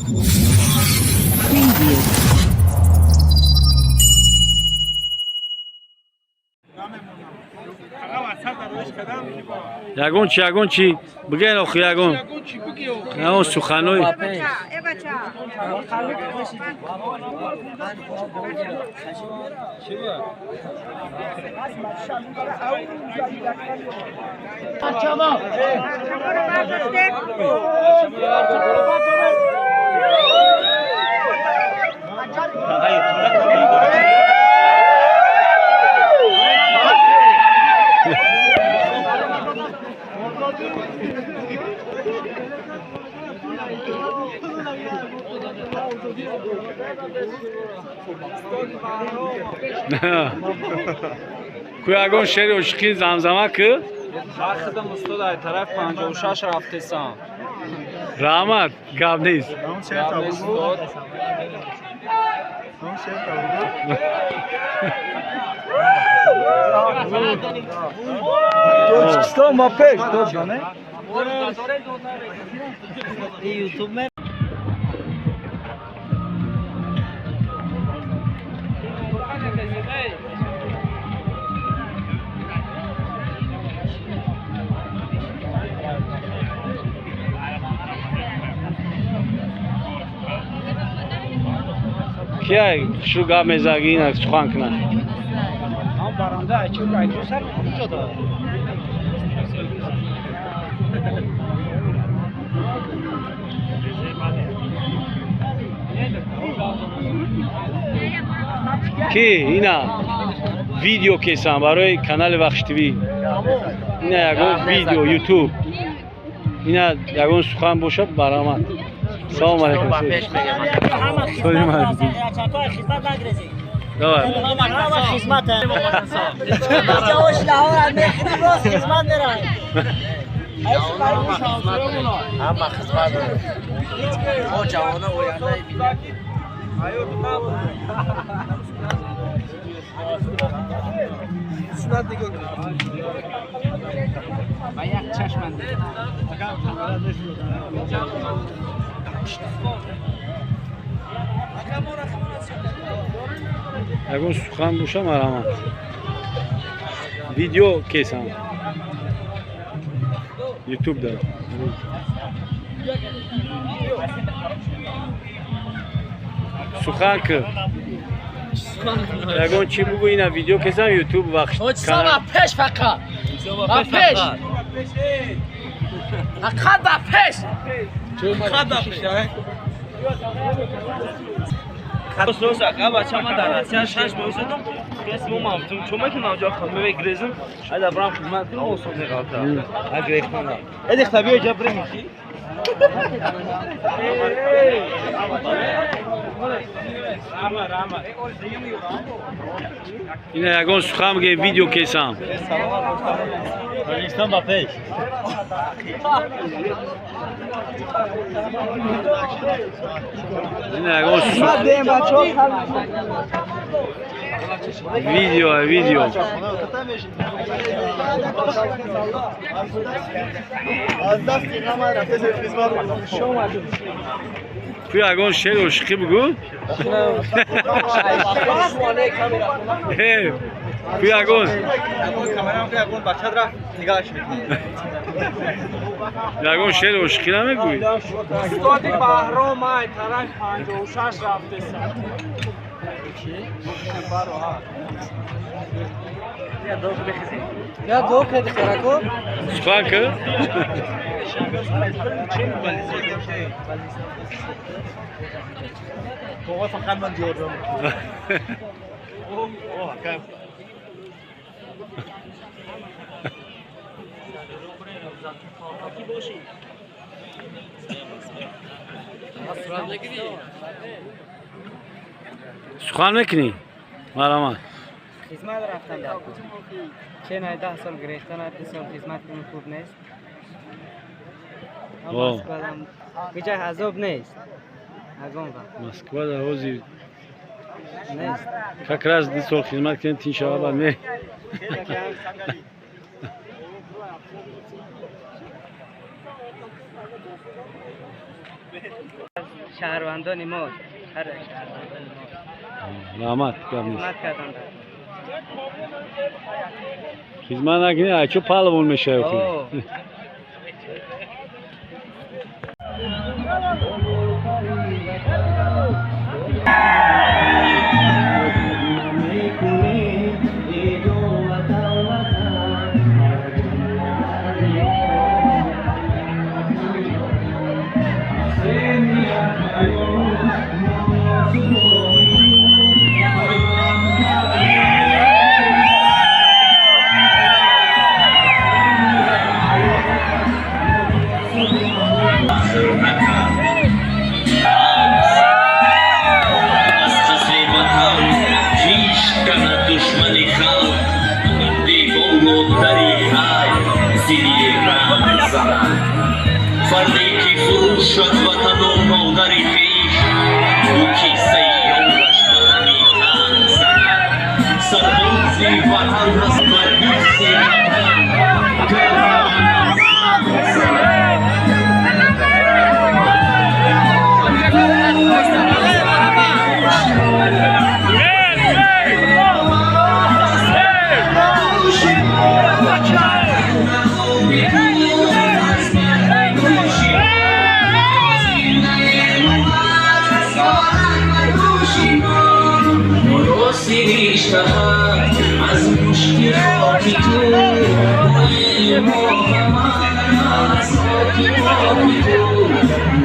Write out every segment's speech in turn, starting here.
Preview. یگون چی بگین آخه یگون نه سخنوی کویگون شعر عشقی زمزمه که خدم استاد از طرف 56 رفته سام رحمت گاب نیست Что мапеш, точно, не? YouTube में کیا شو گاب مزاگی نه سخن کنه हम बरामदा अच्छी राइटर सर कुछ होता है کی اینا ویدیو کیسان برای کانال بخش تیوی اینا یگون ویدیو یوتیوب اینا یگون سخن باشه برآمد سلام علیکم سلام علیکم داور خدمت جوش لاهور میخری روز خدمت میرای اما خدمت او جوانا اویانه آیو سنت نگاه با یک چشمند یگون سخن باشه مرحمت ویدیو کیسان یوتیوب دارم سخن که یگون چی بگو اینا ویدیو کیسان یوتیوب بخش سلام پیش فقط پیش فقط پیش دوست اگه بچه ما در آسیا شش می‌شدم اسم ما مفتون چون که ناجا خانم بگریزم از ابراهیم خدمت کنم اوسون نگاه اگه خوانا ادی خبیه جبر میشی اینا یگون سخن میگه ویدیو کیسان پاکستان با پیش اینا یگون ویدیو توی یگون شعر عشقی بگو توی یگون یگون شعر عشقی نمیگوی استاد بهرام ای طرف 56 رفته سر یا دو که دیگه سخن که تو فقط من جوردم سخن میکنی مرحمت خدمت رفتن در چه نه 10 سال گرفتن 10 سال خدمت کنم خوب نیست کجا عذاب نیست اگون مسکو در روزی نیست فکر از 2 سال خدمت کردن 3 شب بعد نه شهروندان ما هر شهروندان ما رحمت گپ خدمت کردند. خدمت نکنی چه پهلوان میشه اوه. فردی که فرو شد وطن و مادر خویش او کیسه عمرش به همین تن زند سربازی وطن هست و دوست از مشکل خاکی تو مای ما از خاکی تو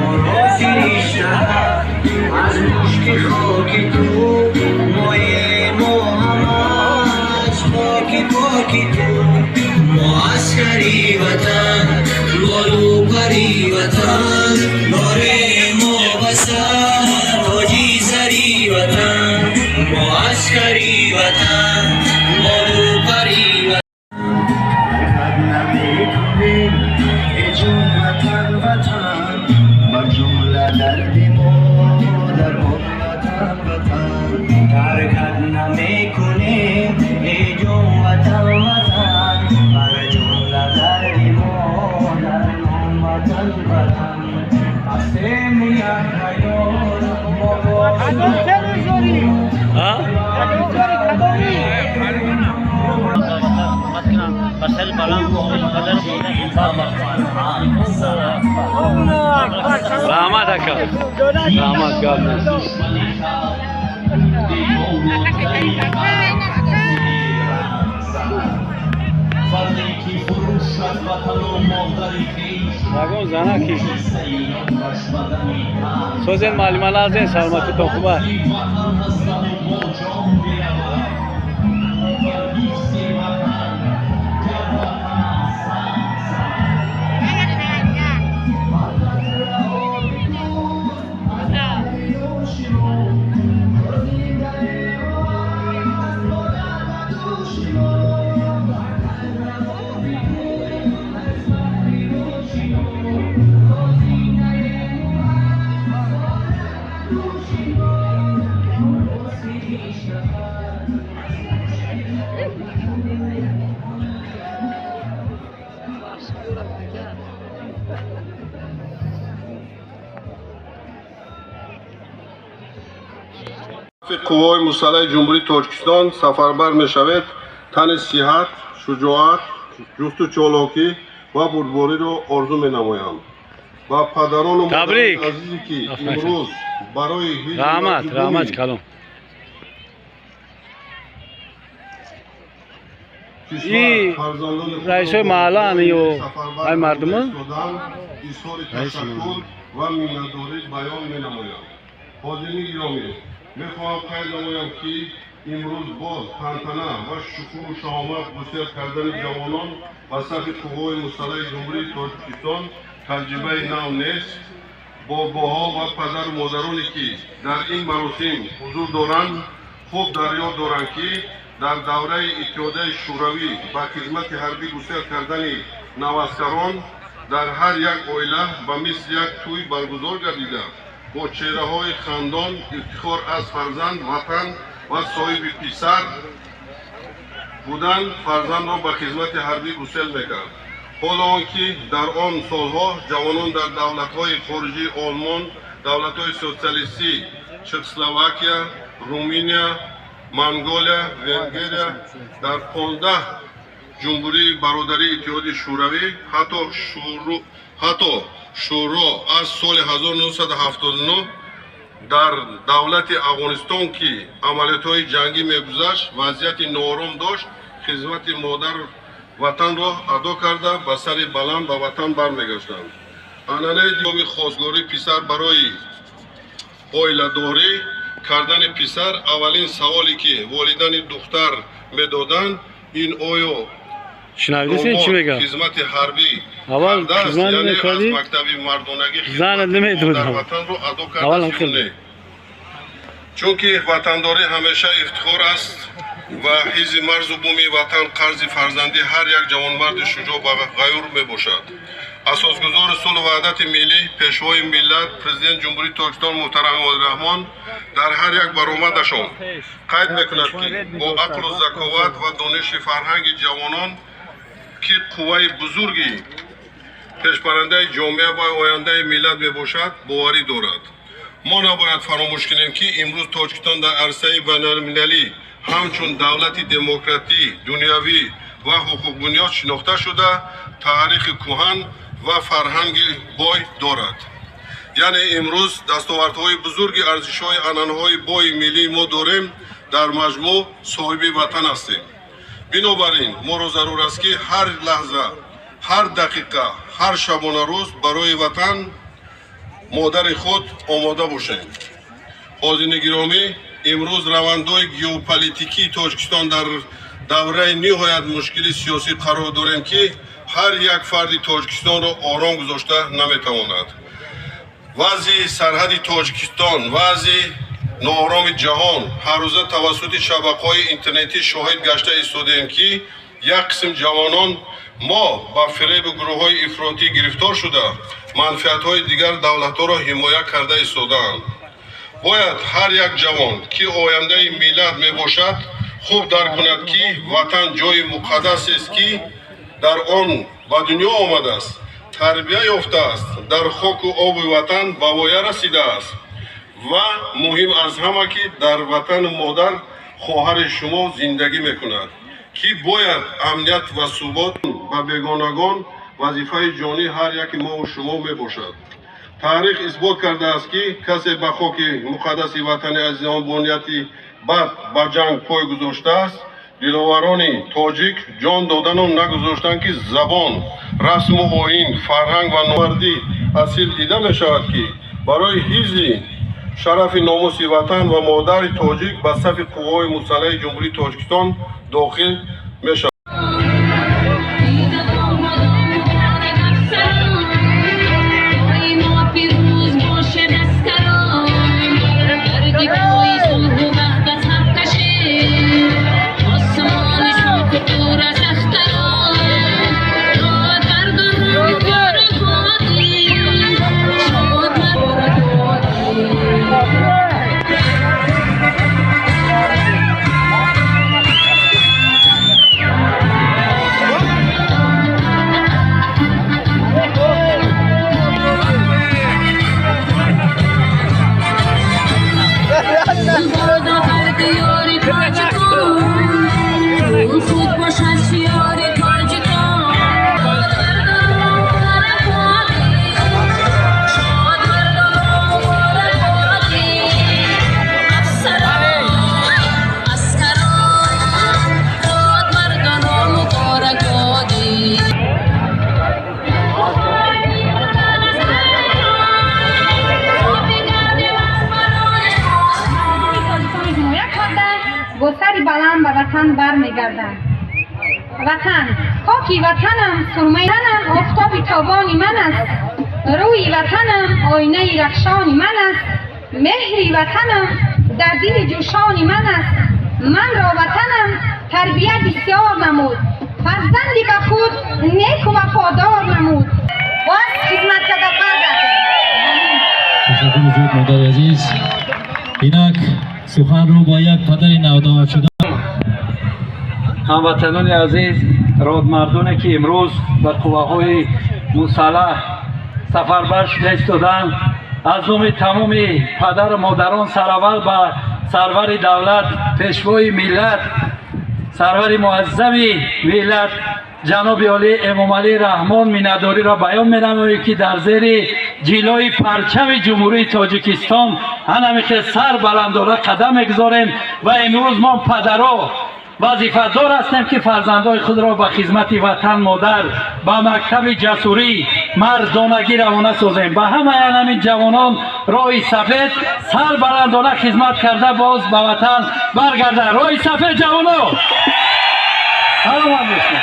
مراسیش از مشکل خاکی تو مای ما از خاکی تو معسکری وطن لالو پری وطن ناره ما بسر تاجی زری وطن معسکری وطن مالو پری وطن نمیکنیم ای جون وطن بر جمله درد ما در وطن حرکت نمیکنیم ای جون وطن بر جمله درد ما در وطن قسم یک حیات ما رحمت اکا رحمت گپ نگون زنکی سوزن معلومه لازم سلامتی تو خوبه قوای مسلح جمهوری تاجیکستان سفربر می‌شود تن صحت، شجاعت، جست و چالاکی و بردباری را آرزو می‌نمایم. و پدران و مادران عزیزی که امروز برای رحمت کلام ای رئیس محله همی و های مردم اظهار تشکر و میnnت‌داری بیان می‌نمایم. حاضرین گرامی، می‌خواهم قید نمایم که امروز باز تنتنه و شکوه و شهامت بسیار کردن جوانان و صف قوای مسلح جمهوری تاجیکستان تجربه نو نیست. باباها و پدر و مادرانی که در این مراسم حضور دارند خوب در یاد دارند که در دوره اتحادیه شوروی با خدمت حربی بسیار کردن نواسکران در هر یک عائله به مثل یک توی برگزار گردیده با چهره‌های خندان افتخار از فرزند وطن و صاحب پسر بودن فرزند را به خدمت حربی گسیل میکرد. حالا آنکه در آن سالها جوانان در دولت‌های خارجی آلمان давлатҳои социалистӣ Чехословакия, Румыния, Монголия, Венгерия дар 15 ҷумҳурии бародарии Иттиҳоди Шӯравӣ ҳатто шӯро аз соли 1979 дар давлати Афғонистон ки амалиётҳои ҷангӣ мегузашт, вазъияти ноором дошт, хизмати модар ватанро адо карда ба сари баланд ба ватан бармегаштанд. анъанаи диёми хостгории писар барои оиладорӣ кардани писар аввалин саволе ки волидани духтар медоданд ин оё شنویدی سین چی میگه؟ خدمت حربی اول کردست، خدمت یعنی میکردی؟ از مکتب مردانگی زن خدمت نمیدونم. در وطن رو ادا اول کرده خیلی. نه. چون که وطنداری همیشه افتخار است و حیز مرز و بومی وطن قرض فرزندی هر یک جوانمرد شجاع و غیور می باشد. اساسگزار صلح و وحدت ملی پیشوای ملت پرزیدنت جمهوری تاجیکستان محترم عبدالرحمن در هر یک برآمدشان قید میکند که با عقل و ذکاوت و دانش فرهنگ جوانان که قوه بزرگی پیشبرنده جامعه و آینده ملت می باشد باوری دارد. ما نباید فراموش کنیم که امروز تاجیکستان در عرصه بین‌المللی همچون دولت دموکراتی دنیوی و حقوق بنیاد شناخته شده تاریخ کهن و فرهنگ بای دارد. یعنی امروز دستاوردهای بزرگ ارزش‌های عنعنه‌های بای ملی ما داریم در مجموع صاحب وطن هستیم. بنابراین ما را ضرور است که هر لحظه هر دقیقه هر شبانه روز برای وطن مادر خود آماده باشیم. حاضرین گرامی امروز روندهای گیوپولیتیکی تاجیکستان در دوره نهایت مشکلی سیاسی قرار داریم که هر یک فرد تاجیکستان را آرام گذاشته نمیتواند. وضع سرحد تاجیکستان وضع ناآرام جهان هر روز توسط شبکه‌های اینترنتی شاهد گشته ایستادیم که یک قسم جوانان ما با فریب گروه‌های افراطی گرفتار شده منفعت‌های دیگر دولت‌ها را حمایت کرده ایستادند. باید هر یک جوان که آینده ملت میباشد خوب درک کند که وطن جای مقدس است که در آن به دنیا آمده است، تربیت یافته است، در خاک و آب وطن به وای رسیده است و مهم از همه که در وطن مادر خواهر شما زندگی میکند که باید امنیت و ثبات و بیگانگان وظیفه جانی هر یک ما و شما میباشد. تاریخ اثبات کرده است که کسی به خاک مقدس وطن عزیزان بنیادی بعد به جنگ پای گذاشته است. دلاوران تاجیک جان دادن و نگذاشتند که زبان، رسم و آیین، فرهنگ و نامردی اصیل دیده می شود که برای حفظ شرف ناموس وطن و مادر تاجیک به صف قوای مسلح جمهوری تاجیکستان داخل می شود. با سری بلند به وطن برمیگردم. وطن، خاکی وطنم، سرمه تنم، آفتاب تابانی من است. روی وطنم، آینه رخشانی من است. مهری وطنم، در دل جوشانی من است. من را وطنم تربیت بسیار نمود. فرزندی به خود نیک و وفادار نمود. باز خدمت کرده تشکر زیاد مادر عزیز. اینک سخن رو با یک پدر نودامد شده هموطنان عزیز، رادمردانی که امروز به قوه‌های مسلح سفربر شده ایستادند، از نام تمام پدر و مادران سرور به سرور دولت، پیشوای ملت، سرور معظم ملت جناب عالی امام علی رحمان مینداری را بیان می‌نمایم که در زیر جلوی پرچم جمهوری تاجیکستان همین سر بلندانه قدم می‌گذاریم و امروز ما پدرها وظیفه‌دار هستیم که فرزندان خود را به خدمت وطن مادر به مکتب جسوری مردانگی روانه سازیم. به همه همین جوانان راه سفید سر بلندانه خدمت کرده باز به وطن برگرده. راه سفید جوانان سلام علیکم.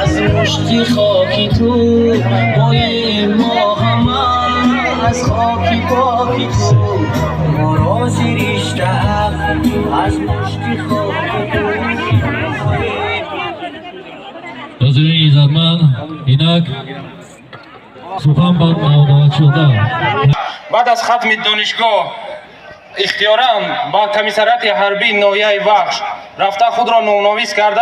از مشتی خاکی تو مای ما همه از خاکی پاکی تو ما زیرشته از مشتی خاکی تو. حاضرین عزتمند اینک سخن با نودوات شده. بعد از ختم دانشگاه اختیاراً با کمیسریت حربی ناحیه وخش رفته خود را نام‌نویس کرده،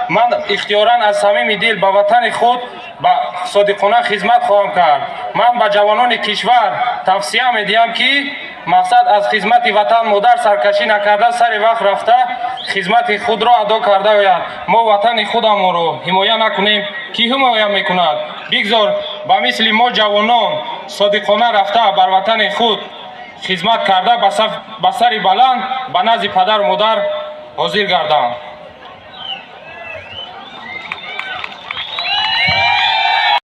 من اختیاراً از صمیم دل به وطن خود به صادقانه خدمت خواهم کرد. من به جوانان کشور توصیه می‌دهم که مقصد از خدمت وطن مادر سرکشی نکرده، سر وقت رفته خدمت خود را ادا کرده آید. ما وطن خودمان را حمایت نکنیم کی حمایت میکند؟ بگذار با مثل ما جوانان صادقانه رفته بر وطن خود خدمت کرده به سر بلند به نزد پدر و مادر حاضر گردند.